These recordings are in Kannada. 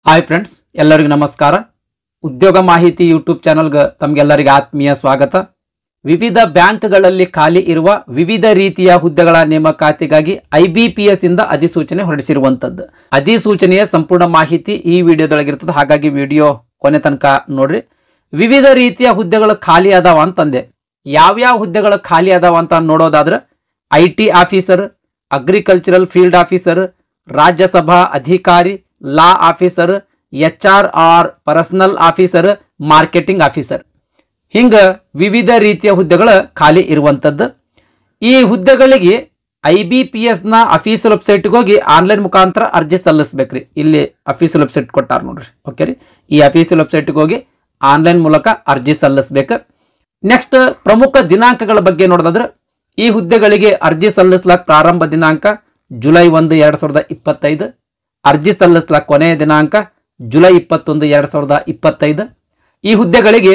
ಹಾಯ್ ಫ್ರೆಂಡ್ಸ್, ಎಲ್ಲರಿಗೂ ನಮಸ್ಕಾರ. ಉದ್ಯೋಗ ಮಾಹಿತಿ ಯೂಟ್ಯೂಬ್ ಚಾನಲ್ಗೆ ತಮಗೆಲ್ಲರಿಗೆ ಆತ್ಮೀಯ ಸ್ವಾಗತ. ವಿವಿಧ ಬ್ಯಾಂಕ್ಗಳಲ್ಲಿ ಖಾಲಿ ಇರುವ ವಿವಿಧ ರೀತಿಯ ಹುದ್ದೆಗಳ ನೇಮಕಾತಿಗಾಗಿ IBPS ಇಂದ ಅಧಿಸೂಚನೆ ಹೊರಡಿಸಿರುವಂತದ್ದು. ಅಧಿಸೂಚನೆಯ ಸಂಪೂರ್ಣ ಮಾಹಿತಿ ಈ ವಿಡಿಯೋದೊಳಗಿರ್ತದೆ, ಹಾಗಾಗಿ ವಿಡಿಯೋ ಕೊನೆ ತನಕ ನೋಡ್ರಿ. ವಿವಿಧ ರೀತಿಯ ಹುದ್ದೆಗಳು ಖಾಲಿ ಅದಾವ ಅಂತಂದೆ. ಯಾವ್ಯಾವ ಹುದ್ದೆಗಳು ಖಾಲಿ ಅದಾವ ಅಂತ ನೋಡೋದಾದ್ರೆ IT officer, agricultural field officer, Rajyasabha ಅಧಿಕಾರಿ, law officer, HR personal officer, marketing officer, ಹಿಂಗ ವಿವಿಧ ರೀತಿಯ ಹುದ್ದೆಗಳು ಖಾಲಿ ಇರುವಂತದ್ದು. ಈ ಹುದ್ದೆಗಳಿಗೆ IBPS ನ ಅಫೀಸಿಯಲ್ ವೆಬ್ಸೈಟ್ಗೆ ಹೋಗಿ ಆನ್ಲೈನ್ ಮುಖಾಂತರ ಅರ್ಜಿ ಸಲ್ಲಿಸಬೇಕ್ರಿ. ಇಲ್ಲಿ ಅಫೀಸಿಯಲ್ ವೆಬ್ಸೈಟ್ ಕೊಟ್ಟಾರ ನೋಡ್ರಿ. ಓಕೆ ರೀ, ಈ ಅಫೀಸಿಯಲ್ ವೆಬ್ಸೈಟ್ಗೆ ಹೋಗಿ ಆನ್ಲೈನ್ ಮೂಲಕ ಅರ್ಜಿ ಸಲ್ಲಿಸಬೇಕು. ನೆಕ್ಸ್ಟ್ ಪ್ರಮುಖ ದಿನಾಂಕಗಳ ಬಗ್ಗೆ ನೋಡೋದಾದ್ರೆ ಈ ಹುದ್ದೆಗಳಿಗೆ ಅರ್ಜಿ ಸಲ್ಲಿಸಲಾಕ ಪ್ರಾರಂಭ ದಿನಾಂಕ ಜುಲೈ 1, 2025. ಅರ್ಜಿ ಸಲ್ಲಿಸಲಾಕ ಕೊನೆಯ ದಿನಾಂಕ ಜುಲೈ 21, 2025. ಈ ಹುದ್ದೆಗಳಿಗೆ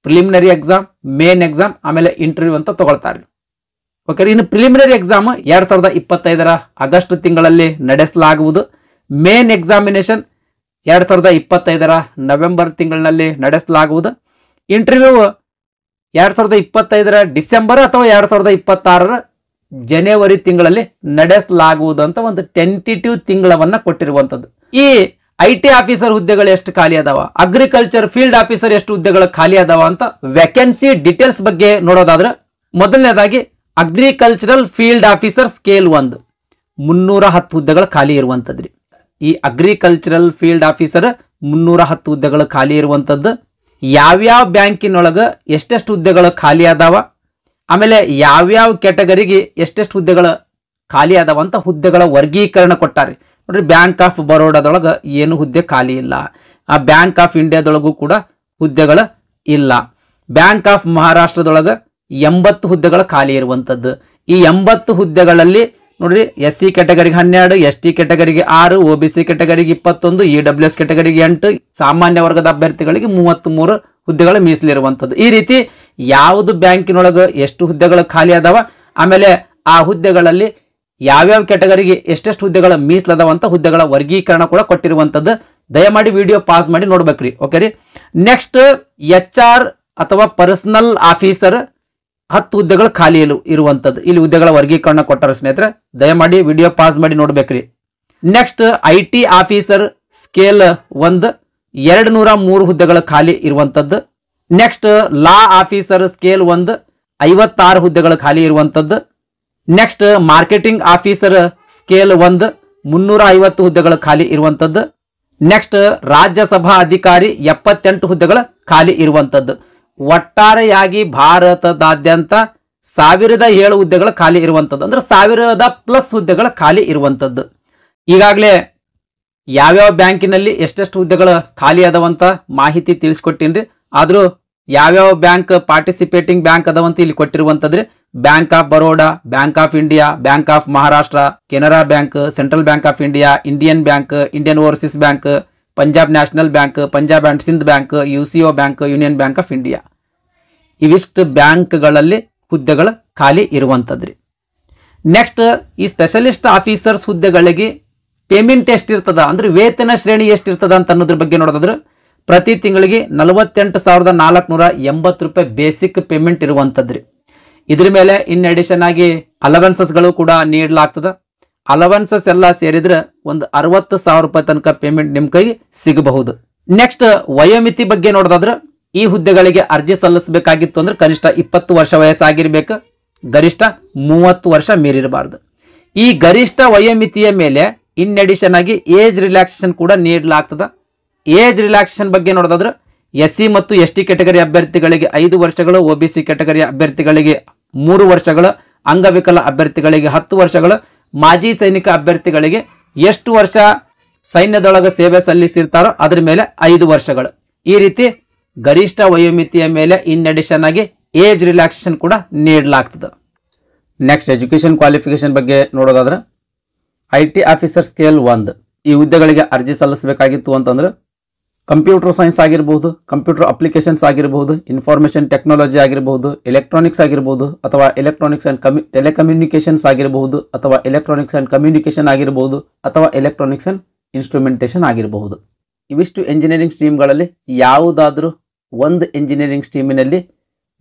ಪ್ರಿಲಿಮಿನರಿ ಎಕ್ಸಾಮ್, ಮೇನ್ ಎಕ್ಸಾಮ್, ಆಮೇಲೆ ಇಂಟರ್ವ್ಯೂ ಅಂತ ತಗೊಳ್ತಾರೆ. ಓಕೆ, ಇನ್ನು ಪ್ರಿಲಿಮಿನರಿ ಎಕ್ಸಾಮ್ 2025 ಆಗಸ್ಟ್ ತಿಂಗಳಲ್ಲಿ ನಡೆಸಲಾಗುವುದು. ಮೇನ್ ಎಕ್ಸಾಮಿನೇಷನ್ 2025 ನವೆಂಬರ್ ತಿಂಗಳಿನಲ್ಲಿ ನಡೆಸಲಾಗುವುದು. ಇಂಟರ್ವ್ಯೂ 2025 ಡಿಸೆಂಬರ್ ಅಥವಾ 2026 ಜನವರಿ ತಿಂಗಳಲ್ಲಿ ನಡೆಸಲಾಗುವುದು ಅಂತ ಒಂದು ಟೆಂಟೇಟಿವ್ ತಿಂಗಳವನ್ನ ಕೊಟ್ಟಿರುವಂತದ್ದು. ಈ IT ಆಫೀಸರ್ ಹುದ್ದೆಗಳು ಎಷ್ಟು ಖಾಲಿ ಅದಾವ, ಅಗ್ರಿಕಲ್ಚರ್ ಫೀಲ್ಡ್ ಆಫೀಸರ್ ಎಷ್ಟು ಹುದ್ದೆಗಳು ಖಾಲಿ ಅದಾವ ಅಂತ ವೇಕೆನ್ಸಿ ಡೀಟೇಲ್ಸ್ ಬಗ್ಗೆ ನೋಡೋದಾದ್ರೆ ಮೊದಲನೇದಾಗಿ ಅಗ್ರಿಕಲ್ಚರಲ್ ಫೀಲ್ಡ್ ಆಫೀಸರ್ ಸ್ಕೇಲ್ 1 310 ಹುದ್ದೆಗಳು ಖಾಲಿ ಇರುವಂತದ್ರಿ. ಈ ಅಗ್ರಿಕಲ್ಚರಲ್ ಫೀಲ್ಡ್ ಆಫೀಸರ್ 310 ಹುದ್ದೆಗಳು ಖಾಲಿ ಇರುವಂತದ್ದು. ಯಾವ್ಯಾವ ಬ್ಯಾಂಕಿನೊಳಗ ಎಷ್ಟೆಷ್ಟು ಹುದ್ದೆಗಳು ಖಾಲಿ ಅದಾವ, ಆಮೇಲೆ ಯಾವ್ಯಾವ ಕ್ಯಾಟಗರಿಗೆ ಎಷ್ಟೆಷ್ಟು ಹುದ್ದೆಗಳು ಖಾಲಿ ಅದಾವ ಅಂತ ಹುದ್ದೆಗಳ ವರ್ಗೀಕರಣ ಕೊಟ್ಟಾರೆ ನೋಡ್ರಿ. ಬ್ಯಾಂಕ್ ಆಫ್ ಬರೋಡಾದೊಳಗ ಏನು ಹುದ್ದೆ ಖಾಲಿ ಇಲ್ಲ. ಆ ಬ್ಯಾಂಕ್ ಆಫ್ ಇಂಡಿಯಾದೊಳಗೂ ಕೂಡ ಹುದ್ದೆಗಳು ಇಲ್ಲ. ಬ್ಯಾಂಕ್ ಆಫ್ ಮಹಾರಾಷ್ಟ್ರದೊಳಗ 80 ಹುದ್ದೆಗಳು ಖಾಲಿ ಇರುವಂತದ್ದು. ಈ 80 ಹುದ್ದೆಗಳಲ್ಲಿ ನೋಡ್ರಿ SC ಕ್ಯಾಟಗರಿಗೆ 12, ST ಕ್ಯಾಟಗರಿಗೆ 6, OBC ಕ್ಯಾಟಗರಿಗೆ 21, EWS ಕ್ಯಾಟಗರಿಗೆ 8, ಸಾಮಾನ್ಯ ವರ್ಗದ ಅಭ್ಯರ್ಥಿಗಳಿಗೆ 33 ಹುದ್ದೆಗಳು ಮೀಸಲಿರುವಂತದ್ದು. ಈ ರೀತಿ ಯಾವುದು ಬ್ಯಾಂಕಿನೊಳಗೆ ಎಷ್ಟು ಹುದ್ದೆಗಳು ಖಾಲಿ ಅದಾವ, ಆಮೇಲೆ ಆ ಹುದ್ದೆಗಳಲ್ಲಿ ಯಾವ್ಯಾವ ಕ್ಯಾಟಗರಿಗೆ ಎಷ್ಟೆಷ್ಟು ಹುದ್ದೆಗಳ ಮೀಸಲದಾವಂತ ಹುದ್ದೆಗಳ ವರ್ಗೀಕರಣ ಕೂಡ ಕೊಟ್ಟಿರುವಂತದ್ದು. ದಯಮಾಡಿ ವಿಡಿಯೋ ಪಾಸ್ ಮಾಡಿ ನೋಡ್ಬೇಕ್ರಿ. ಓಕೆ ರೀ. ನೆಕ್ಸ್ಟ್ HR ಅಥವಾ ಪರ್ಸನಲ್ ಆಫೀಸರ್ 10 ಹುದ್ದೆಗಳು ಖಾಲಿ ಇರುವಂತದ್ದು. ಇಲ್ಲಿ ಹುದ್ದೆಗಳ ವರ್ಗೀಕರಣ ಕೊಟ್ಟಾರ ಸ್ನೇಹಿತರೆ, ದಯಮಾಡಿ ವಿಡಿಯೋ ಪಾಸ್ ಮಾಡಿ ನೋಡ್ಬೇಕ್ರಿ. ನೆಕ್ಸ್ಟ್ IT ಆಫೀಸರ್ ಸ್ಕೇಲ್ 1 203 ಹುದ್ದೆಗಳು ಖಾಲಿ ಇರುವಂತದ್ದು. ನೆಕ್ಸ್ಟ್ ಲಾ ಆಫೀಸರ್ ಸ್ಕೇಲ್ 1 56 ಹುದ್ದೆಗಳು ಖಾಲಿ ಇರುವಂತದ್ದು. ನೆಕ್ಸ್ಟ್ ಮಾರ್ಕೆಟಿಂಗ್ ಆಫೀಸರ್ ಸ್ಕೇಲ್ 1 350 ಹುದ್ದೆಗಳು ಖಾಲಿ ಇರುವಂತದ್ದು. ನೆಕ್ಸ್ಟ್ ರಾಜ್ಯಸಭಾ ಅಧಿಕಾರಿ 78 ಹುದ್ದೆಗಳು ಖಾಲಿ ಇರುವಂತದ್ದು. ಒಟ್ಟಾರೆಯಾಗಿ ಭಾರತದಾದ್ಯಂತ 1007 ಹುದ್ದೆಗಳು ಖಾಲಿ ಇರುವಂತದ್ದು. ಅಂದ್ರೆ 1000+ ಹುದ್ದೆಗಳು ಖಾಲಿ ಇರುವಂತದ್ದು. ಈಗಾಗಲೇ ಯಾವ್ಯಾವ ಬ್ಯಾಂಕಿನಲ್ಲಿ ಎಷ್ಟೆಷ್ಟು ಹುದ್ದೆಗಳು ಖಾಲಿ ಅದಾವಂತ ಮಾಹಿತಿ ತಿಳಿಸ್ಕೊಟ್ಟಿನ್ರಿ. ಆದ್ರೂ ಯಾವ್ಯಾವ ಬ್ಯಾಂಕ್ ಪಾರ್ಟಿಸಿಪೇಟಿಂಗ್ ಬ್ಯಾಂಕ್ ಅದಾವಂತ ಇಲ್ಲಿ ಕೊಟ್ಟಿರುವಂತದ್ರಿ. Bank of Baroda, bank of India, bank of Maharashtra, Canara bank, central bank of India, Indian bank, Indian overseas bank, Punjab national bank, Punjab and Sindh bank, UCO bank, union bank of India, ಇವಿಷ್ಟು ಬ್ಯಾಂಕ್ಗಳಲ್ಲಿ ಹುದ್ದೆಗಳು ಖಾಲಿ ಇರುವಂತದ್ರಿ. ನೆಕ್ಸ್ಟ್ ಈ ಸ್ಪೆಷಲಿಸ್ಟ್ ಆಫೀಸರ್ಸ್ ಹುದ್ದೆಗಳಿಗೆ ಪೇಮೆಂಟ್ ಎಷ್ಟಿರ್ತದ, ಅಂದ್ರೆ ವೇತನ ಶ್ರೇಣಿ ಎಷ್ಟಿರ್ತದ ಅಂತ ಅನ್ನೋದ್ರ ಬಗ್ಗೆ ನೋಡೋದಾದ್ರೆ ಪ್ರತಿ ತಿಂಗಳಿಗೆ 48,480 ರೂಪಾಯಿ ಬೇಸಿಕ್ ಪೇಮೆಂಟ್ ಇರುವಂತದ್ರಿ. ಇದ್ರ ಮೇಲೆ ಇನ್ ಅಡಿಷನ್ ಆಗಿ ಅಲವೆನ್ಸಸ್ಗಳು ಕೂಡ ನೀಡಲಾಗ್ತದ. ಅಲವೆನ್ಸಸ್ ಎಲ್ಲ ಸೇರಿದ್ರೆ ಒಂದು 60,000 ರೂಪಾಯಿ ತನಕ ಪೇಮೆಂಟ್ ನಿಮ್ ಕೈಗೆ ಸಿಗಬಹುದು. ನೆಕ್ಸ್ಟ್ ವಯೋಮಿತಿ ಬಗ್ಗೆ ನೋಡೋದಾದ್ರೆ ಈ ಹುದ್ದೆಗಳಿಗೆ ಅರ್ಜಿ ಸಲ್ಲಿಸಬೇಕಾಗಿತ್ತು ಅಂದ್ರೆ ಕನಿಷ್ಠ 20 ವರ್ಷ ವಯಸ್ಸಾಗಿರ್ಬೇಕು, ಗರಿಷ್ಠ 30 ವರ್ಷ ಮೀರಿರಬಾರ್ದು. ಈ ಗರಿಷ್ಠ ವಯೋಮಿತಿಯ ಮೇಲೆ ಇನ್ ಅಡಿಷನ್ ಆಗಿ ಏಜ್ ರಿಲ್ಯಾಕ್ಸೇಷನ್ ಕೂಡ ನೀಡಲಾಗ್ತದ. ಏಜ್ ರಿಲ್ಯಾಕ್ಸೇಷನ್ ಬಗ್ಗೆ ನೋಡೋದಾದ್ರೆ SC ಮತ್ತು ST ಕ್ಯಾಟಗರಿ ಅಭ್ಯರ್ಥಿಗಳಿಗೆ 5 ವರ್ಷಗಳು, OBC ಕ್ಯಾಟಗರಿ ಅಭ್ಯರ್ಥಿಗಳಿಗೆ 3 ವರ್ಷಗಳು, ಅಂಗವಿಕಲ ಅಭ್ಯರ್ಥಿಗಳಿಗೆ 10 ವರ್ಷಗಳು, ಮಾಜಿ ಸೈನಿಕ ಅಭ್ಯರ್ಥಿಗಳಿಗೆ ಎಷ್ಟು ವರ್ಷ ಸೈನ್ಯದೊಳಗೆ ಸೇವೆ ಸಲ್ಲಿಸಿರ್ತಾರೋ ಅದ್ರ ಮೇಲೆ 5 ವರ್ಷಗಳು. ಈ ರೀತಿ ಗರಿಷ್ಠ ವಯೋಮಿತಿಯ ಮೇಲೆ ಇನ್ ಅಡಿಷನ್ ಆಗಿ ಏಜ್ ರಿಲ್ಯಾಕ್ಸೇಷನ್ ಕೂಡ ನೀಡಲಾಗ್ತದೆ. ನೆಕ್ಸ್ಟ್ ಎಜುಕೇಶನ್ ಕ್ವಾಲಿಫಿಕೇಶನ್ ಬಗ್ಗೆ ನೋಡೋದಾದ್ರೆ IT ಆಫೀಸರ್ ಸ್ಕೇಲ್ 1 ಈ ಹುದ್ದೆಗಳಿಗೆ ಅರ್ಜಿ ಸಲ್ಲಿಸಬೇಕಾಗಿತ್ತು ಅಂತಂದ್ರೆ ಕಂಪ್ಯೂಟರ್ ಸೈನ್ಸ್ ಆಗಿರಬಹುದು, ಕಂಪ್ಯೂಟರ್ ಅಪ್ಲಿಕೇಶನ್ಸ್ ಆಗಿರಬಹುದು, ಇನ್ಫಾರ್ಮೇಷನ್ ಟೆಕ್ನಾಲಜಿ ಆಗಿರಬಹುದು, ಎಲೆಕ್ಟ್ರಾನಿಕ್ಸ್ ಆಗಿರಬಹುದು, ಅಥವಾ ಎಲೆಕ್ಟ್ರಾನಿಕ್ಸ್ ಅಂಡ್ ಟೆಲಿಕಮ್ಯುನಿಕೇಶನ್ಸ್ ಆಗಿರಬಹುದು, ಅಥವಾ ಎಲೆಕ್ಟ್ರಾನಿಕ್ಸ್ ಅಂಡ್ ಕಮ್ಯುನಿಕೇಶನ್ ಆಗಿರಬಹುದು, ಅಥವಾ ಎಲೆಕ್ಟ್ರಾನಿಕ್ಸ್ ಅಂಡ್ ಇನ್ಸ್ಟ್ರುಮೆಂಟೇಷನ್ ಆಗಿರಬಹುದು. ಇವಿಷ್ಟು ಎಂಜಿನಿಯರಿಂಗ್ ಸ್ಟ್ರೀಮ್ಗಳಲ್ಲಿ ಯಾವುದಾದ್ರೂ ಒಂದು ಎಂಜಿನಿಯರಿಂಗ್ ಸ್ಟ್ರೀಮಿನಲ್ಲಿ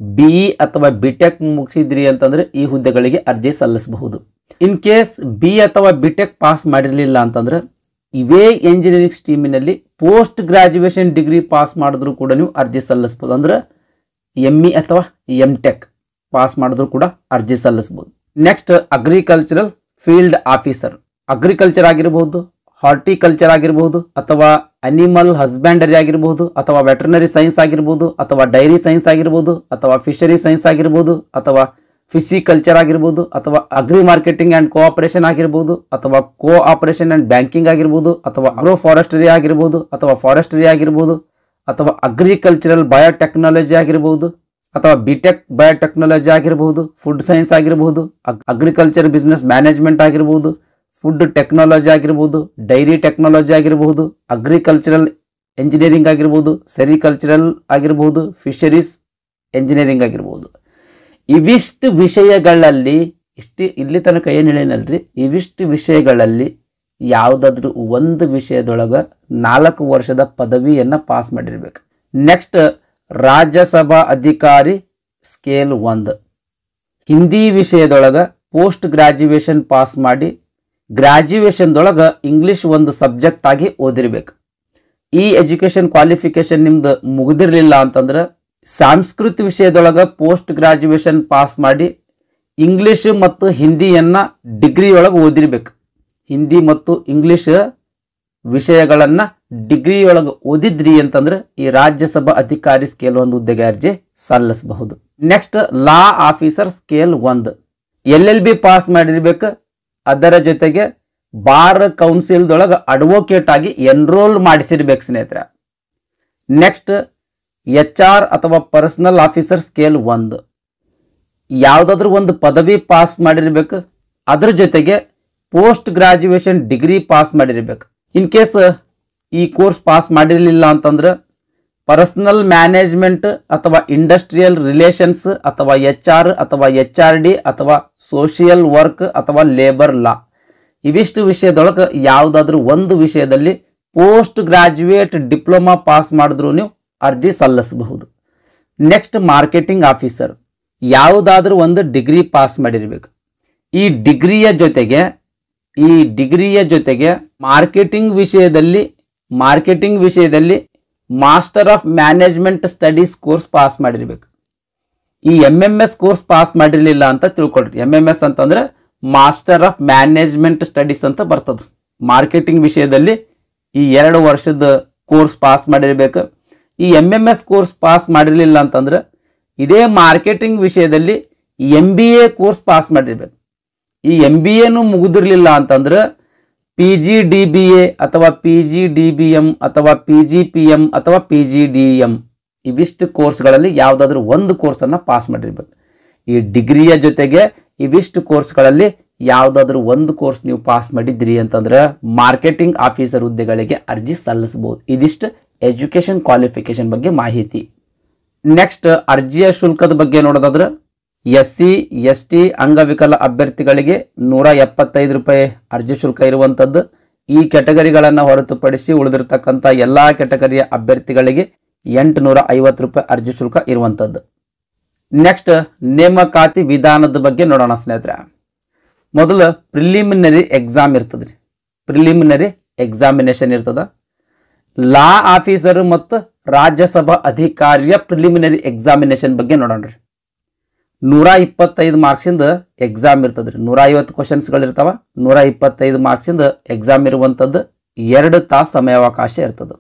BE ಅಥವಾ BTech ಮುಗಿಸಿದ್ರಿ ಅಂತಂದ್ರೆ ಈ ಹುದ್ದೆಗಳಿಗೆ ಅರ್ಜಿ ಸಲ್ಲಿಸಬಹುದು. ಇನ್ ಕೇಸ್ BE ಅಥವಾ BTech ಪಾಸ್ ಮಾಡಿರಲಿಲ್ಲ ಅಂತಂದ್ರೆ ಇವೇ ಎಂಜಿನಿಯರಿಂಗ್ ಸ್ಟ್ರೀಮಿನಲ್ಲಿ ಪೋಸ್ಟ್ ಗ್ರಾಜುಯೇಷನ್ ಡಿಗ್ರಿ ಪಾಸ್ ಮಾಡಿದ್ರು ಕೂಡ ನೀವು ಅರ್ಜಿ ಸಲ್ಲಿಸಬಹುದು. ಅಂದ್ರೆ ME ಅಥವಾ MTech ಪಾಸ್ ಮಾಡಿದ್ರು ಕೂಡ ಅರ್ಜಿ ಸಲ್ಲಿಸಬಹುದು. Next agricultural field officer, agriculture ಆಗಿರಬಹುದು, ಹಾರ್ಟಿಕಲ್ಚರ್ ಆಗಿರಬಹುದು, ಅಥವಾ ಅನಿಮಲ್ ಹಸ್ಬೆಂಡರಿ ಆಗಿರಬಹುದು, ಅಥವಾ ವೆಟರ್ನರಿ ಸೈನ್ಸ್ ಆಗಿರಬಹುದು, ಅಥವಾ ಡೈರಿ ಸೈನ್ಸ್ ಆಗಿರಬಹುದು, ಅಥವಾ ಫಿಶರಿ ಸೈನ್ಸ್ ಆಗಿರಬಹುದು, ಅಥವಾ ಫಿಸಿಕಲ್ಚರ್ ಆಗಿರಬಹುದು, ಅಥವಾ ಅಗ್ರಿ ಮಾರ್ಕೆಟಿಂಗ್ ಅಂಡ್ ಕೋಆಪರೇಷನ್ ಆಗಿರಬಹುದು, ಅಥವಾ ಕೋಆಪರೇಷನ್ ಅಂಡ್ ಬ್ಯಾಂಕಿಂಗ್ ಆಗಿರಬಹುದು, ಅಥವಾ ಅಗ್ರೋ ಫಾರೆಸ್ಟ್ರಿ ಆಗಿರಬಹುದು, ಅಥವಾ ಫಾರೆಸ್ಟ್ರಿ ಆಗಿರಬಹುದು, ಅಥವಾ ಅಗ್ರಿಕಲ್ಚರಲ್ ಬಯೋಟೆಕ್ನಾಲಜಿ ಆಗಿರಬಹುದು, ಅಥವಾ ಬಿಟೆಕ್ ಬಯೋಟೆಕ್ನಾಲಜಿ ಆಗಿರಬಹುದು, ಫುಡ್ ಸೈನ್ಸ್ ಆಗಿರಬಹುದು, ಅಗ್ರಿಕಲ್ಚರ್ ಬಿಸ್ನೆಸ್ ಮ್ಯಾನೇಜ್ಮೆಂಟ್ ಆಗಿರಬಹುದು, ಫುಡ್ ಟೆಕ್ನಾಲಜಿ ಆಗಿರಬಹುದು, ಡೈರಿ ಟೆಕ್ನಾಲಜಿ ಆಗಿರಬಹುದು, ಅಗ್ರಿಕಲ್ಚರಲ್ ಎಂಜಿನಿಯರಿಂಗ್ ಆಗಿರಬಹುದು, ಸೆರಿಕಲ್ಚರಲ್ ಆಗಿರಬಹುದು, ಫಿಶರೀಸ್ ಎಂಜಿನಿಯರಿಂಗ್ ಆಗಿರಬಹುದು. ಇವಿಷ್ಟು ವಿಷಯಗಳಲ್ಲಿ ಇಲ್ಲಿ ತನಕ ಏನು ಹೇಳಿನಲ್ರಿ, ಇವಿಷ್ಟು ವಿಷಯಗಳಲ್ಲಿ ಯಾವುದಾದ್ರೂ ಒಂದು ವಿಷಯದೊಳಗ 4 ವರ್ಷದ ಪದವಿಯನ್ನು ಪಾಸ್ ಮಾಡಿರ್ಬೇಕು. ನೆಕ್ಸ್ಟ್ ರಾಜ್ಯಸಭಾ ಅಧಿಕಾರಿ ಸ್ಕೇಲ್ 1, ಹಿಂದಿ ವಿಷಯದೊಳಗ ಪೋಸ್ಟ್ ಗ್ರಾಜ್ಯುಯೇಷನ್ ಪಾಸ್ ಮಾಡಿ ಗ್ರಾಜ್ಯುಯೇಷನ್ದೊಳಗೆ ಇಂಗ್ಲಿಷ್ ಒಂದು ಸಬ್ಜೆಕ್ಟ್ ಆಗಿ ಓದಿರ್ಬೇಕು. ಈ ಎಜುಕೇಷನ್ ಕ್ವಾಲಿಫಿಕೇಶನ್ ನಿಮ್ದು ಮುಗಿದಿರಲಿಲ್ಲ ಅಂತಂದ್ರೆ ಸಂಸ್ಕೃತ ವಿಷಯದೊಳಗೆ ಪೋಸ್ಟ್ ಗ್ರಾಜ್ಯುಯೇಷನ್ ಪಾಸ್ ಮಾಡಿ ಇಂಗ್ಲಿಷ್ ಮತ್ತು ಹಿಂದಿಯನ್ನ ಡಿಗ್ರಿ ಒಳಗೆ ಓದಿರ್ಬೇಕು. ಹಿಂದಿ ಮತ್ತು ಇಂಗ್ಲಿಷ್ ವಿಷಯಗಳನ್ನು ಡಿಗ್ರಿ ಒಳಗೆ ಓದಿದ್ರಿ ಅಂತಂದ್ರೆ ಈ ರಾಜ್ಯಸಭಾ ಅಧಿಕಾರಿ ಸ್ಕೇಲ್ 1 ಹುದ್ದೆಗೆ ಅರ್ಜಿ ಸಲ್ಲಿಸಬಹುದು. ನೆಕ್ಸ್ಟ್ ಲಾ ಆಫೀಸರ್ ಸ್ಕೇಲ್ 1, LLB ಪಾಸ್ ಮಾಡಿರ್ಬೇಕು. ಅದರ ಜೊತೆಗೆ ಬಾರ್ ಕೌನ್ಸಿಲ್ದೊಳಗೆ ಅಡ್ವೊಕೇಟ್ ಆಗಿ ಎನ್ರೋಲ್ ಮಾಡಿಸಿರ್ಬೇಕು ಸ್ನೇಹಿತರೆ. ನೆಕ್ಸ್ಟ್ HR ಅಥವಾ ಪರ್ಸನಲ್ ಆಫೀಸರ್ ಸ್ಕೇಲ್ 1, ಯಾವುದಾದ್ರೂ ಒಂದು ಪದವಿ ಪಾಸ್ ಮಾಡಿರ್ಬೇಕು. ಅದ್ರ ಜೊತೆಗೆ ಪೋಸ್ಟ್ ಗ್ರಾಜ್ಯುಯೇಷನ್ ಡಿಗ್ರಿ ಪಾಸ್ ಮಾಡಿರ್ಬೇಕು. ಇನ್ ಕೇಸ್ ಈ ಕೋರ್ಸ್ ಪಾಸ್ ಮಾಡಿರಲಿಲ್ಲ ಅಂತಂದ್ರೆ ಪರ್ಸನಲ್ ಮ್ಯಾನೇಜ್ಮೆಂಟ್ ಅಥವಾ ಇಂಡಸ್ಟ್ರಿಯಲ್ ರಿಲೇಷನ್ಸ್ ಅಥವಾ HR ಅಥವಾ HRD ಅಥವಾ ಸೋಷಿಯಲ್ ವರ್ಕ್ ಅಥವಾ ಲೇಬರ್ ಲಾ, ಇವಿಷ್ಟು ವಿಷಯದೊಳಗೆ ಯಾವುದಾದ್ರೂ ಒಂದು ವಿಷಯದಲ್ಲಿ ಪೋಸ್ಟ್ ಗ್ರಾಜ್ಯುಯೇಟ್ ಡಿಪ್ಲೊಮಾ ಪಾಸ್ ಮಾಡಿದ್ರು ನೀವು ಅರ್ಜಿ ಸಲ್ಲಿಸಬಹುದು. ನೆಕ್ಸ್ಟ್ ಮಾರ್ಕೆಟಿಂಗ್ ಆಫೀಸರ್, ಯಾವುದಾದ್ರೂ ಒಂದು ಡಿಗ್ರಿ ಪಾಸ್ ಮಾಡಿರ್ಬೇಕು. ಈ ಡಿಗ್ರಿಯ ಜೊತೆಗೆ ಮಾರ್ಕೆಟಿಂಗ್ ವಿಷಯದಲ್ಲಿ master of management studies course pass ಮಾಡಿರ್ಬೇಕು. ಈ MMS ಕೋರ್ಸ್ ಪಾಸ್ ಮಾಡಿರಲಿಲ್ಲ ಅಂತ ತಿಳ್ಕೊಳ್ರಿ. MMS ಅಂತಂದ್ರೆ ಮಾಸ್ಟರ್ ಆಫ್ ಮ್ಯಾನೇಜ್ಮೆಂಟ್ ಸ್ಟಡೀಸ್ ಅಂತ ಬರ್ತದೆ. ಮಾರ್ಕೆಟಿಂಗ್ ವಿಷಯದಲ್ಲಿ ಈ 2 ವರ್ಷದ ಕೋರ್ಸ್ ಪಾಸ್ ಮಾಡಿರ್ಬೇಕು. ಈ MMS ಕೋರ್ಸ್ ಪಾಸ್ ಮಾಡಿರಲಿಲ್ಲ ಅಂತಂದ್ರೆ ಇದೇ ಮಾರ್ಕೆಟಿಂಗ್ ವಿಷಯದಲ್ಲಿ MBA ಕೋರ್ಸ್ ಪಾಸ್ ಮಾಡಿರ್ಬೇಕು. ಈ MBAನು ಮುಗಿದಿರಲಿಲ್ಲ ಅಂತಂದ್ರೆ PGDBA ಅಥವಾ PGDBM ಅಥವಾ PGPM ಅಥವಾ PGDM, ಇವಿಷ್ಟು ಕೋರ್ಸ್ಗಳಲ್ಲಿ ಯಾವುದಾದ್ರೂ ಒಂದು ಕೋರ್ಸನ್ನು ಪಾಸ್ ಮಾಡಿರ್ಬೇಕು. ಈ ಡಿಗ್ರಿಯ ಜೊತೆಗೆ ಇವಿಷ್ಟು ಕೋರ್ಸ್ಗಳಲ್ಲಿ ಯಾವುದಾದ್ರೂ ಒಂದು ಕೋರ್ಸ್ ನೀವು ಪಾಸ್ ಮಾಡಿದ್ರಿ ಅಂತಂದ್ರೆ ಮಾರ್ಕೆಟಿಂಗ್ ಆಫೀಸರ್ ಹುದ್ದೆಗಳಿಗೆ ಅರ್ಜಿ ಸಲ್ಲಿಸಬಹುದು. ಇದಿಷ್ಟು ಎಜುಕೇಷನ್ ಕ್ವಾಲಿಫಿಕೇಶನ್ ಬಗ್ಗೆ ಮಾಹಿತಿ. ನೆಕ್ಸ್ಟ್ ಅರ್ಜಿಯ ಶುಲ್ಕದ ಬಗ್ಗೆ ನೋಡೋದಾದ್ರೆ SC ST ಅಂಗವಿಕಲ ಅಭ್ಯರ್ಥಿಗಳಿಗೆ 175 ರೂಪಾಯಿ ಅರ್ಜಿ ಶುಲ್ಕ ಇರುವಂಥದ್ದು. ಈ ಕೆಟಗರಿಗಳನ್ನು ಹೊರತುಪಡಿಸಿ ಉಳಿದಿರ್ತಕ್ಕಂಥ ಎಲ್ಲ ಕೆಟಗರಿಯ ಅಭ್ಯರ್ಥಿಗಳಿಗೆ 850 ರೂಪಾಯಿ ಅರ್ಜಿ ಶುಲ್ಕ ಇರುವಂಥದ್ದು. ನೆಕ್ಸ್ಟ್ ನೇಮಕಾತಿ ವಿಧಾನದ ಬಗ್ಗೆ ನೋಡೋಣ ಸ್ನೇಹಿತರೆ. ಮೊದಲು ಪ್ರಿಲಿಮಿನರಿ ಎಕ್ಸಾಮ್ ಇರ್ತದ್ರಿ, ಪ್ರಿಲಿಮಿನರಿ ಎಕ್ಸಾಮಿನೇಷನ್ ಇರ್ತದ. ಲಾ ಆಫೀಸರ್ ಮತ್ತು ರಾಜ್ಯಸಭಾ ಅಧಿಕಾರಿಯ ಪ್ರಿಲಿಮಿನರಿ ಎಕ್ಸಾಮಿನೇಷನ್ ಬಗ್ಗೆ ನೋಡೋಣ್ರಿ. 125 ಮಾರ್ಕ್ಸಿಂದ ಎಕ್ಸಾಮ್ ಇರ್ತದ್ರಿ. 150 ಕ್ವಶನ್ಸ್ಗಳು ಇರ್ತಾವ. 125 ಮಾರ್ಕ್ಸಿಂದ ಎಕ್ಸಾಮ್ ಇರುವಂಥದ್ದು. 2 ತಾಸು ಸಮಯಾವಕಾಶ ಇರ್ತದೆ.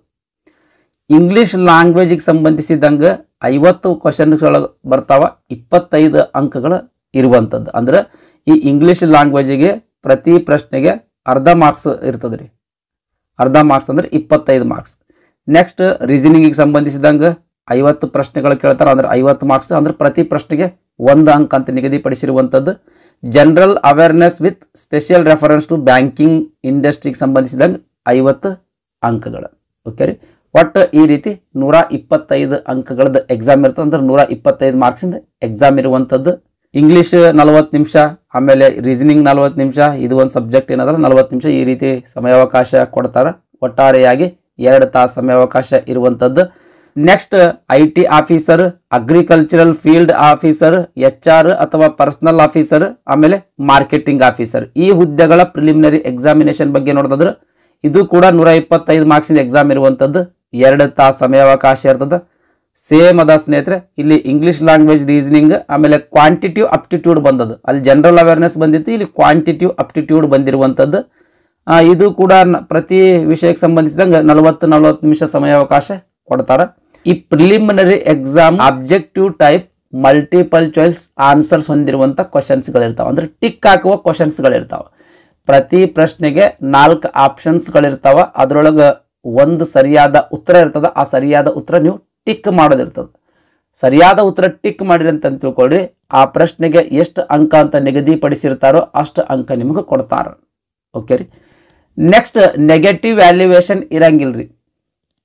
ಇಂಗ್ಲಿಷ್ ಲ್ಯಾಂಗ್ವೇಜಿಗೆ ಸಂಬಂಧಿಸಿದಂಗೆ 50 ಕ್ವಶನ್ಸ್ಗಳು ಬರ್ತಾವ. 25 ಅಂಕಗಳು ಇರುವಂಥದ್ದು. ಅಂದ್ರೆ ಈ ಇಂಗ್ಲಿಷ್ ಲ್ಯಾಂಗ್ವೇಜಿಗೆ ಪ್ರತಿ ಪ್ರಶ್ನೆಗೆ ಅರ್ಧ ಮಾರ್ಕ್ಸ್ ಇರ್ತದ್ರಿ. ಅರ್ಧ ಮಾರ್ಕ್ಸ್ ಅಂದ್ರೆ 25 ಮಾರ್ಕ್ಸ್. ನೆಕ್ಸ್ಟ್ ರೀಸನಿಂಗಿಗೆ ಸಂಬಂಧಿಸಿದಂಗೆ 50 ಪ್ರಶ್ನೆಗಳು ಕೇಳ್ತಾರೆ. ಅಂದ್ರೆ 50 ಮಾರ್ಕ್ಸ್. ಅಂದ್ರೆ ಪ್ರತಿ ಪ್ರಶ್ನೆಗೆ 1 ಅಂಕ ಅಂತ ನಿಗದಿಪಡಿಸಿರುವಂಥದ್ದು. General awareness with special reference to banking ಇಂಡಸ್ಟ್ರಿಗೆ ಸಂಬಂಧಿಸಿದಂಗೆ 50 ಅಂಕಗಳು. ಓಕೆ ರೀ. ಒಟ್ಟು ಈ ರೀತಿ 125 ಅಂಕಗಳದ್ದು ಎಕ್ಸಾಮ್ ಇರ್ತದೆ. ಅಂದ್ರೆ 125 ಮಾರ್ಕ್ಸಿಂದ ಎಕ್ಸಾಮ್ ಇರುವಂಥದ್ದು. ಇಂಗ್ಲೀಷ್ 40 ನಿಮಿಷ, ಆಮೇಲೆ ರೀಸನಿಂಗ್ 40 ನಿಮಿಷ, ಇದು ಒಂದು ಸಬ್ಜೆಕ್ಟ್ ಏನದಲ್ಲ 40 ನಿಮಿಷ, ಈ ರೀತಿ ಸಮಯಾವಕಾಶ ಕೊಡ್ತಾರೆ. ಒಟ್ಟಾರೆಯಾಗಿ 2 ತಾಸು ಸಮಯಾವಕಾಶ ಇರುವಂಥದ್ದು. Next IT officer, agricultural field officer, HR ಅಥವಾ ಪರ್ಸನಲ್ ಆಫೀಸರ್, ಆಮೇಲೆ ಮಾರ್ಕೆಟಿಂಗ್ ಆಫೀಸರ್, ಈ ಹುದ್ದೆಗಳ ಪ್ರಿಲಿಮಿನರಿ ಎಕ್ಸಾಮಿನೇಷನ್ ಬಗ್ಗೆ ನೋಡಿದ್ರೆ ಇದು ಕೂಡ 125 ಮಾರ್ಕ್ಸಿನ ಎಕ್ಸಾಮ್ ಇರುವಂಥದ್ದು. 2 ತಾಸು ಸಮಯಾವಕಾಶ ಇರ್ತದೆ. ಸೇಮ್ ಅದ ಸ್ನೇಹಿತರೆ, ಇಲ್ಲಿ ಇಂಗ್ಲಿಷ್ ಲ್ಯಾಂಗ್ವೇಜ್ ರೀಸನಿಂಗ್ ಆಮೇಲೆ ಕ್ವಾಂಟಿಟಿವ್ ಅಪ್ಟಿಟ್ಯೂಡ್ ಬಂದದ್ದು. ಅಲ್ಲಿ ಜನರಲ್ ಅವೇರ್ನೆಸ್ ಬಂದಿತ್ತು, ಇಲ್ಲಿ ಕ್ವಾಂಟಿಟಿವ್ ಅಪ್ಟಿಟ್ಯೂಡ್ ಬಂದಿರುವಂಥದ್ದು. ಇದು ಕೂಡ ಪ್ರತಿ ವಿಷಯಕ್ಕೆ ಸಂಬಂಧಿಸಿದಂಗೆ 40 ನಿಮಿಷ ಸಮಯಾವಕಾಶ ಕೊಡ್ತಾರೆ. ಈ preliminary exam objective type multiple choice answers ಹೊಂದಿರುವಂಥ ಕ್ವಶನ್ಸ್ಗಳಿರ್ತಾವೆ. ಅಂದ್ರೆ ಟಿಕ್ ಹಾಕುವ ಕ್ವಶನ್ಸ್ಗಳಿರ್ತಾವೆ. ಪ್ರತಿ ಪ್ರಶ್ನೆಗೆ 4 ಆಪ್ಷನ್ಸ್ಗಳಿರ್ತಾವೆ. ಅದರೊಳಗೆ ಒಂದು ಸರಿಯಾದ ಉತ್ತರ ಇರ್ತದೆ. ಆ ಸರಿಯಾದ ಉತ್ತರ ನೀವು ಟಿಕ್ ಮಾಡೋದಿರ್ತದೆ. ಸರಿಯಾದ ಉತ್ತರ ಟಿಕ್ ಮಾಡಿರಿ ಅಂತ ತಿಳ್ಕೊಳ್ರಿ. ಆ ಪ್ರಶ್ನೆಗೆ ಎಷ್ಟು ಅಂಕ ಅಂತ ನಿಗದಿಪಡಿಸಿರ್ತಾರೋ ಅಷ್ಟು ಅಂಕ ನಿಮಗೆ ಕೊಡ್ತಾರೆ. ಓಕೆ ರೀ. ನೆಕ್ಸ್ಟ್ ನೆಗೆಟಿವ್ ವ್ಯಾಲ್ಯೂಯೇಷನ್ ಇರಂಗಿಲ್ರಿ.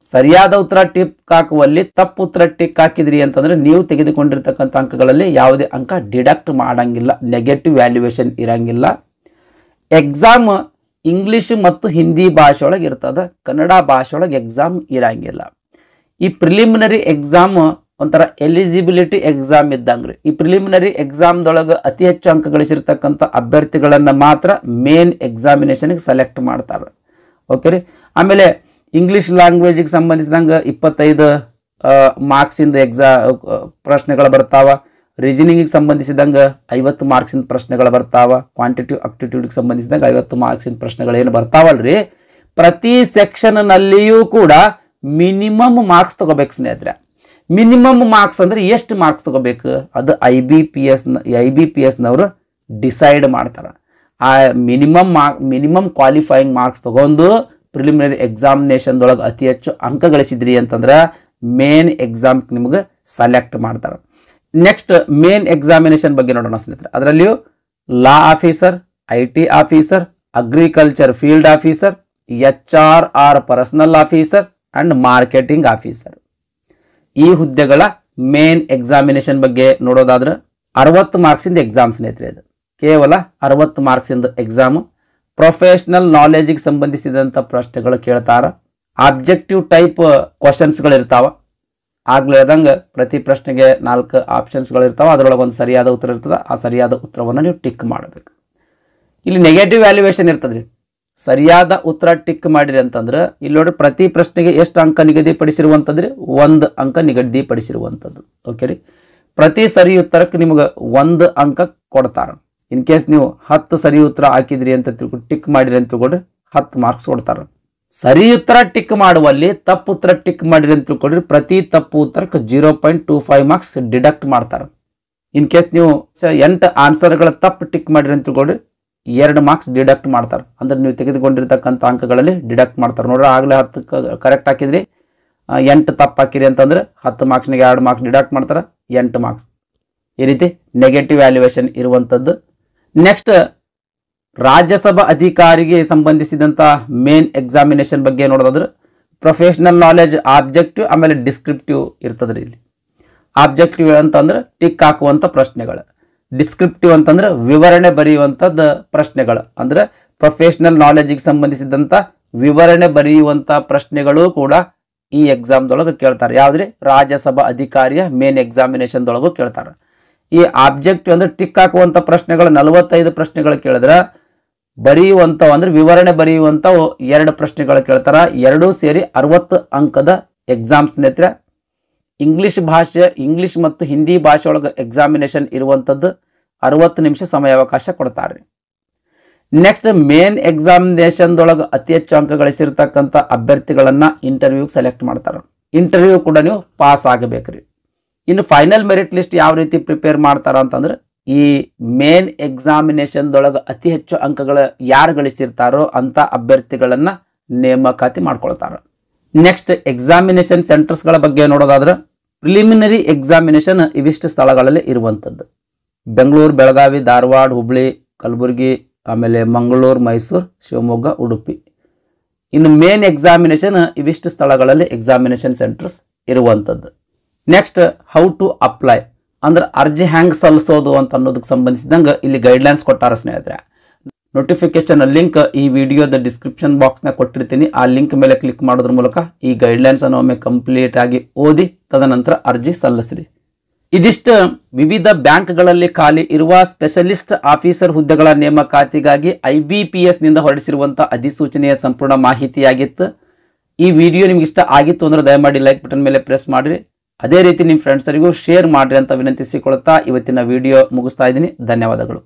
ಸರಿಯಾದ ಉತ್ತರ ಟಿಕ್ ಹಾಕುವಲ್ಲಿ ತಪ್ಪು ಉತ್ತರ ಟಿಕ್ ಹಾಕಿದ್ರಿ ಅಂತಂದ್ರೆ ನೀವು ತೆಗೆದುಕೊಂಡಿರ್ತಕ್ಕಂಥ ಅಂಕಗಳಲ್ಲಿ ಯಾವುದೇ ಅಂಕ ಡಿಡಕ್ಟ್ ಮಾಡಂಗಿಲ್ಲ. ನೆಗೆಟಿವ್ ವ್ಯಾಲ್ಯೂಯೇಷನ್ ಇರಂಗಿಲ್ಲ. ಎಕ್ಸಾಮ್ ಇಂಗ್ಲಿಷ್ ಮತ್ತು ಹಿಂದಿ ಭಾಷೆ ಒಳಗೆ ಇರ್ತದೆ. ಕನ್ನಡ ಭಾಷೆ ಒಳಗೆ ಎಕ್ಸಾಮ್ ಇರಂಗಿಲ್ಲ. ಈ ಪ್ರಿಲಿಮಿನರಿ ಎಕ್ಸಾಮ್ ಒಂಥರ ಎಲಿಜಿಬಿಲಿಟಿ ಎಕ್ಸಾಮ್ ಇದ್ದಂಗ್ರಿ. ಈ ಪ್ರಿಲಿಮಿನರಿ ಎಕ್ಸಾಮ್ದೊಳಗೆ ಅತಿ ಹೆಚ್ಚು ಅಂಕ ಗಳಿಸಿರ್ತಕ್ಕಂಥ ಅಭ್ಯರ್ಥಿಗಳನ್ನು ಮಾತ್ರ ಮೇನ್ ಎಕ್ಸಾಮಿನೇಷನ್ಗೆ ಸೆಲೆಕ್ಟ್ ಮಾಡ್ತಾರೆ. ಓಕೆ ರೀ. ಆಮೇಲೆ ಇಂಗ್ಲಿಷ್ ಲ್ಯಾಂಗ್ವೇಜಿಗೆ ಸಂಬಂಧಿಸಿದಂಗೆ 25 ಮಾರ್ಕ್ಸಿಂದ ಪ್ರಶ್ನೆಗಳು ಬರ್ತಾವ. ರೀಸನಿಂಗಿಗೆ ಸಂಬಂಧಿಸಿದಂಗೆ 50 ಮಾರ್ಕ್ಸಿನ ಪ್ರಶ್ನೆಗಳು ಬರ್ತಾವ. ಕ್ವಾಂಟಿಟಿವ್ ಅಪ್ಟಿಟ್ಯೂಡ್ಗೆ ಸಂಬಂಧಿಸಿದಂಗೆ 50 ಮಾರ್ಕ್ಸಿನ ಪ್ರಶ್ನೆಗಳು ಏನು ಬರ್ತಾವಲ್ರಿ, ಪ್ರತಿ ಸೆಕ್ಷನ್ನಲ್ಲಿಯೂ ಕೂಡ ಮಿನಿಮಮ್ ಮಾರ್ಕ್ಸ್ ತಗೋಬೇಕು ಸ್ನೇಹಿತರೆ. ಮಿನಿಮಮ್ ಮಾರ್ಕ್ಸ್ ಅಂದ್ರೆ ಎಷ್ಟು ಮಾರ್ಕ್ಸ್ ತಗೋಬೇಕು ಅದು IBPS ನವರು ಡಿಸೈಡ್ ಮಾಡ್ತಾರೆ. ಆ ಮಿನಿಮಮ್ ಕ್ವಾಲಿಫೈಯಿಂಗ್ ಮಾರ್ಕ್ಸ್ ತಗೊಂಡು ಪ್ರಿಲಿಮಿನರಿ ಎಕ್ಸಾಮಿನೇಷನ್ದೊಳಗೆ ಅತಿ ಹೆಚ್ಚು ಅಂಕ ಗಳಿಸಿದ್ರಿ ಅಂತಂದ್ರೆ ಮೇನ್ ಎಕ್ಸಾಮ್ ನಿಮಗೆ ಸೆಲೆಕ್ಟ್ ಮಾಡ್ತಾರೆ. ನೆಕ್ಸ್ಟ್ ಮೇನ್ ಎಕ್ಸಾಮಿನೇಷನ್ ಬಗ್ಗೆ ನೋಡೋಣ ಸ್ನೇಹಿತರೆ. ಅದರಲ್ಲಿಯೂ ಲಾ officer, IT officer, agriculture field officer, HR personal officer and marketing officer, ಈ ಹುದ್ದೆಗಳ ಮೇನ್ ಎಕ್ಸಾಮಿನೇಷನ್ ಬಗ್ಗೆ ನೋಡೋದಾದ್ರೆ 60 ಮಾರ್ಕ್ಸಿಂದ ಎಕ್ಸಾಮ್ ಸ್ನೇಹಿತರೆ. ಇದು ಕೇವಲ 60 ಮಾರ್ಕ್ಸಿಂದ ಎಕ್ಸಾಮ್. ಪ್ರೊಫೆಷನಲ್ ನಾಲೆಜಿಗೆ ಸಂಬಂಧಿಸಿದಂಥ ಪ್ರಶ್ನೆಗಳು ಕೇಳ್ತಾರ. ಆಬ್ಜೆಕ್ಟಿವ್ ಟೈಪ್ ಕ್ವಶನ್ಸ್ಗಳಿರ್ತಾವ. ಆಗ್ಲೇ ಹೇಳ್ದಂಗೆ ಪ್ರತಿ ಪ್ರಶ್ನೆಗೆ 4 ಆಪ್ಷನ್ಸ್ಗಳಿರ್ತಾವೆ. ಅದರೊಳಗೆ ಒಂದು ಸರಿಯಾದ ಉತ್ತರ ಇರ್ತದೆ. ಆ ಸರಿಯಾದ ಉತ್ತರವನ್ನು ನೀವು ಟಿಕ್ ಮಾಡಬೇಕು. ಇಲ್ಲಿ ನೆಗೆಟಿವ್ ವ್ಯಾಲ್ಯೂಯೇಷನ್ ಇರ್ತದ್ರಿ. ಸರಿಯಾದ ಉತ್ತರ ಟಿಕ್ ಮಾಡಿರಿ ಅಂತಂದ್ರೆ ಇಲ್ಲಿ ನೋಡಿ ಪ್ರತಿ ಪ್ರಶ್ನೆಗೆ ಎಷ್ಟು ಅಂಕ ನಿಗದಿಪಡಿಸಿರುವಂಥದ್ರಿ, 1 ಅಂಕ ನಿಗದಿಪಡಿಸಿರುವಂಥದ್ದು. ಓಕೆ ರೀ. ಪ್ರತಿ ಸರಿ ಉತ್ತರಕ್ಕೆ ನಿಮಗೆ 1 ಅಂಕ ಕೊಡ್ತಾರೆ. ಇನ್ ಕೇಸ್ ನೀವು 10 ಸರಿ ಉತ್ತರ ಹಾಕಿದ್ರಿ ಅಂತ ತಿಳ್ಕೊಂಡು ಟಿಕ್ ಮಾಡಿರಿ ಅಂತ ತಿಳ್ಕೊಂಡ್ರೆ 10 ಮಾರ್ಕ್ಸ್ ಕೊಡ್ತಾರೆ. ಸರಿ ಉತ್ತರ ಟಿಕ್ ಮಾಡುವಲ್ಲಿ ತಪ್ಪು ಉತ್ತರ ಟಿಕ್ ಮಾಡಿರಿ ಅಂತ ತಿಳ್ಕೊಂಡ್ರೆ ಪ್ರತಿ ತಪ್ಪು ಉತ್ತರಕ್ಕೆ 0.25 ಮಾರ್ಕ್ಸ್ ಡಿಡಕ್ಟ್ ಮಾಡ್ತಾರೆ. ಇನ್ ಕೇಸ್ ನೀವು 8 ಆನ್ಸರ್ಗಳ ತಪ್ಪು ಟಿಕ್ ಮಾಡಿರಿ ಅಂತ ತಿಳ್ಕೊಂಡ್ರೆ 2 ಮಾರ್ಕ್ಸ್ ಡಿಡಕ್ಟ್ ಮಾಡ್ತಾರೆ. ಅಂದ್ರೆ ನೀವು ತೆಗೆದುಕೊಂಡಿರ್ತಕ್ಕಂಥ ಅಂಕಗಳಲ್ಲಿ ಡಿಡಕ್ಟ್ ಮಾಡ್ತಾರೆ. ನೋಡ್ರಿ ಆಗಲೇ 10 ಕರೆಕ್ಟ್ ಹಾಕಿದ್ರಿ, 8 ತಪ್ಪು ಹಾಕಿರಿ ಅಂತಂದ್ರೆ 10 ಮಾರ್ಕ್ಸ್ನಿಗೆ 2 ಮಾರ್ಕ್ಸ್ ಡಿಡಕ್ಟ್ ಮಾಡ್ತಾರೆ, 8 ಮಾರ್ಕ್ಸ್. ಈ ರೀತಿ ನೆಗೆಟಿವ್ ವ್ಯಾಲ್ಯೂಯೇಷನ್ ಇರುವಂಥದ್ದು. ನೆಕ್ಸ್ಟ್ ರಾಜ್ಯಸಭಾ ಅಧಿಕಾರಿಗೆ ಸಂಬಂಧಿಸಿದಂಥ ಮೇನ್ ಎಕ್ಸಾಮಿನೇಷನ್ ಬಗ್ಗೆ ನೋಡೋದಾದ್ರೆ ಪ್ರೊಫೆಷನಲ್ ನಾಲೆಜ್ ಆಬ್ಜೆಕ್ಟಿವ್ ಆಮೇಲೆ ಡಿಸ್ಕ್ರಿಪ್ಟಿವ್ ಇರ್ತದ್ರಿ. ಇಲ್ಲಿ ಆಬ್ಜೆಕ್ಟಿವ್ ಅಂತಂದ್ರೆ ಟಿಕ್ ಹಾಕುವಂಥ ಪ್ರಶ್ನೆಗಳು, ಡಿಸ್ಕ್ರಿಪ್ಟಿವ್ ಅಂತಂದ್ರೆ ವಿವರಣೆ ಬರೆಯುವಂಥದ್ದು ಪ್ರಶ್ನೆಗಳು. ಅಂದ್ರೆ ಪ್ರೊಫೆಷನಲ್ ನಾಲೆಜಿಗೆ ಸಂಬಂಧಿಸಿದಂಥ ವಿವರಣೆ ಬರೆಯುವಂಥ ಪ್ರಶ್ನೆಗಳು ಕೂಡ ಈ ಎಕ್ಸಾಮ್ದೊಳಗೆ ಕೇಳ್ತಾರೆ. ಯಾವ್ದ್ರಿ? ರಾಜ್ಯಸಭಾ ಅಧಿಕಾರಿಯ ಮೇನ್ ಎಕ್ಸಾಮಿನೇಷನ್ದೊಳಗೂ ಕೇಳ್ತಾರೆ. ಈ ಆಬ್ಜೆಕ್ಟಿವ್ ಅಂದ್ರೆ ಟಿಕ್ ಹಾಕುವಂಥ ಪ್ರಶ್ನೆಗಳು 45 ಪ್ರಶ್ನೆಗಳು ಕೇಳಿದ್ರೆ ಬರೆಯುವಂಥವು ಅಂದ್ರೆ ವಿವರಣೆ ಬರೆಯುವಂಥವು 2 ಪ್ರಶ್ನೆಗಳು ಕೇಳ್ತಾರ. ಎರಡೂ ಸೇರಿ 60 ಅಂಕದ ಎಕ್ಸಾಮ್ ಸ್ನೇಹಿತರೆ. ಇಂಗ್ಲಿಷ್ ಮತ್ತು ಹಿಂದಿ ಭಾಷೆ ಒಳಗೆ ಎಕ್ಸಾಮಿನೇಷನ್ ಇರುವಂಥದ್ದು 60 ನಿಮಿಷ ಸಮಯಾವಕಾಶ ಕೊಡ್ತಾರೆ. ನೆಕ್ಸ್ಟ್ ಮೇನ್ ಎಕ್ಸಾಮಿನೇಷನ್ದೊಳಗೆ ಅತಿ ಹೆಚ್ಚು ಅಂಕ ಗಳಿಸಿರ್ತಕ್ಕಂಥ ಅಭ್ಯರ್ಥಿಗಳನ್ನ ಇಂಟರ್ವ್ಯೂಗೆ ಸೆಲೆಕ್ಟ್ ಮಾಡ್ತಾರೆ. ಇಂಟರ್ವ್ಯೂ ಕೂಡ ನೀವು ಪಾಸ್ ಆಗಬೇಕ್ರಿ. ಇನ್ನು ಫೈನಲ್ ಮೆರಿಟ್ ಲಿಸ್ಟ್ ಯಾವ ರೀತಿ ಪ್ರಿಪೇರ್ ಮಾಡ್ತಾರ ಅಂತಂದ್ರೆ ಈ ಮೇನ್ ಎಕ್ಸಾಮಿನೇಷನ್ದೊಳಗೆ ಅತಿ ಹೆಚ್ಚು ಅಂಕಗಳು ಯಾರು ಗಳಿಸಿರ್ತಾರೋ ಅಂತ ಅಭ್ಯರ್ಥಿಗಳನ್ನ ನೇಮಕಾತಿ ಮಾಡ್ಕೊಳ್ತಾರೆ. ನೆಕ್ಸ್ಟ್ ಎಕ್ಸಾಮಿನೇಷನ್ ಸೆಂಟರ್ಸ್ಗಳ ಬಗ್ಗೆ ನೋಡೋದಾದ್ರೆ ಪ್ರಿಲಿಮಿನರಿ ಎಕ್ಸಾಮಿನೇಷನ್ ಇವಿಷ್ಟು ಸ್ಥಳಗಳಲ್ಲಿ ಇರುವಂಥದ್ದು: ಬೆಂಗಳೂರು, ಬೆಳಗಾವಿ, ಧಾರವಾಡ, ಹುಬ್ಳಿ, ಕಲಬುರಗಿ, ಆಮೇಲೆ ಮಂಗಳೂರು, ಮೈಸೂರು, ಶಿವಮೊಗ್ಗ, ಉಡುಪಿ. ಇನ್ನು ಮೇನ್ ಎಕ್ಸಾಮಿನೇಷನ್ ಇವಿಷ್ಟು ಸ್ಥಳಗಳಲ್ಲಿ ಎಕ್ಸಾಮಿನೇಷನ್ ಸೆಂಟರ್ಸ್ ಇರುವಂಥದ್ದು. ನೆಕ್ಸ್ಟ್ ಹೌ ಟು ಅಪ್ಲೈ ಅಂದ್ರೆ ಅರ್ಜಿ ಹೆಂಗ್ ಸಲ್ಲಿಸೋದು ಅಂತ ಅನ್ನೋದಕ್ಕೆ ಸಂಬಂಧಿಸಿದಂಗೆ ಇಲ್ಲಿ ಗೈಡ್ಲೈನ್ಸ್ ಕೊಟ್ಟಾರ ಸ್ನೇಹಿತರೆ. ನೋಟಿಫಿಕೇಶನ್ ಲಿಂಕ್ ಈ ವಿಡಿಯೋದ ಡಿಸ್ಕ್ರಿಪ್ಷನ್ ಬಾಕ್ಸ್ನ ಕೊಟ್ಟಿರ್ತೀನಿ. ಆ ಲಿಂಕ್ ಮೇಲೆ ಕ್ಲಿಕ್ ಮಾಡೋದ್ರ ಮೂಲಕ ಈ ಗೈಡ್ಲೈನ್ಸ್ ಅನ್ನು ಒಮ್ಮೆ ಕಂಪ್ಲೀಟ್ ಆಗಿ ಓದಿ ತದನಂತರ ಅರ್ಜಿ ಸಲ್ಲಿಸಿರಿ. ಇದಿಷ್ಟು ವಿವಿಧ ಬ್ಯಾಂಕ್ಗಳಲ್ಲಿ ಖಾಲಿ ಇರುವ ಸ್ಪೆಷಲಿಸ್ಟ್ ಆಫೀಸರ್ ಹುದ್ದೆಗಳ ನೇಮಕಾತಿಗಾಗಿ IBPS ನಿಂದ ಹೊರಡಿಸಿರುವಂತಹ ಅಧಿಸೂಚನೆಯ ಸಂಪೂರ್ಣ ಮಾಹಿತಿಯಾಗಿತ್ತು. ಈ ವಿಡಿಯೋ ನಿಮ್ಗೆ ಇಷ್ಟ ಆಗಿತ್ತು ಅಂದ್ರೆ ದಯಮಾಡಿ ಲೈಕ್ ಬಟನ್ ಮೇಲೆ ಪ್ರೆಸ್ ಮಾಡಿರಿ. ಅದೇ ರೀತಿ ನಿಮ್ಮ ಫ್ರೆಂಡ್ಸರಿಗೂ ಶೇರ್ ಮಾಡ್ರಿ ಅಂತ ವಿನಂತಿಸಿಕೊಳ್ತಾ ಇವತ್ತಿನ ವಿಡಿಯೋ ಮುಗಿಸ್ತಾ ಇದ್ದೀನಿ. ಧನ್ಯವಾದಗಳು.